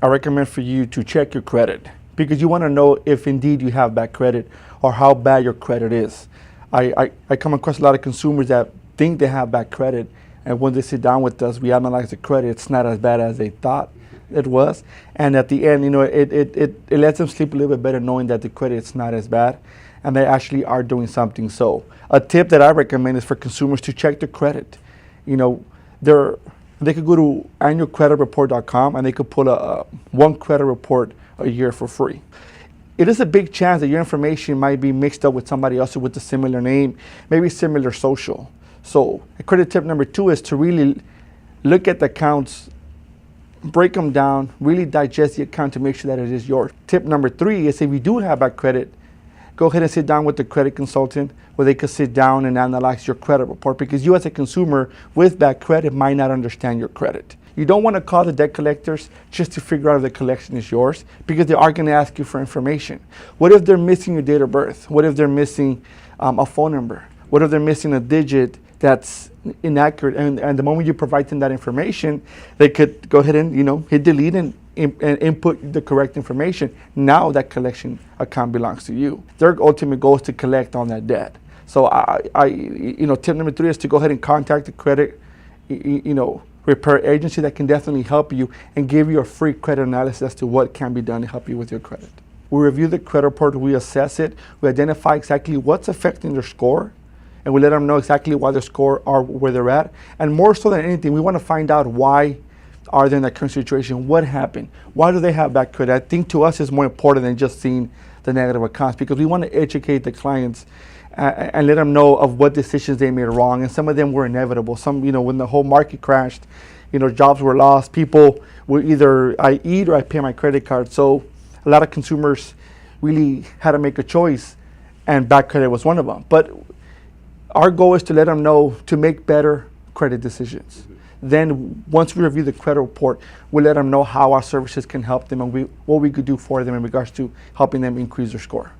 I recommend for you to check your credit because you want to know if indeed you have bad credit or how bad your credit is. I come across a lot of consumers that think they have bad credit, and when they sit down with us, we analyze the credit. It's not as bad as they thought it was, and at the end, it lets them sleep a little bit better knowing that the credit is not as bad, and they actually are doing something. So a tip that I recommend is for consumers to check their credit. They could go to annualcreditreport.com and they could pull a one credit report a year for free. It is a big chance that your information might be mixed up with somebody else with a similar name, maybe similar social. So credit tip number 2 is to really look at the accounts, break them down, really digest the account to make sure that it is yours. Tip number 3 is if you do have bad credit, go ahead and sit down with the credit consultant where they could sit down and analyze your credit report, because you as a consumer with bad credit might not understand your credit. You don't want to call the debt collectors just to figure out if the collection is yours, because they are going to ask you for information. What if they're missing your date of birth? What if they're missing a phone number? What if they're missing a digit that's inaccurate? And the moment you provide them that information, they could go ahead and hit delete and input the correct information. Now that collection account belongs to you. Their ultimate goal is to collect on that debt. So tip number 3 is to go ahead and contact the credit repair agency that can definitely help you and give you a free credit analysis as to what can be done to help you with your credit. We review the credit report, we assess it, we identify exactly what's affecting their score, and we let them know exactly why their score are where they're at. And more so than anything, we want to find out why are they in that current situation, what happened, why do they have bad credit. I think to us it's more important than just seeing the negative accounts, because we want to educate the clients and let them know of what decisions they made wrong, and some of them were inevitable. Some, when the whole market crashed, jobs were lost, people were either I eat or I pay my credit card. So a lot of consumers really had to make a choice, and bad credit was one of them. But our goal is to let them know to make better credit decisions. Then once we review the credit report, we'll let them know how our services can help them and what we could do for them in regards to helping them increase their score.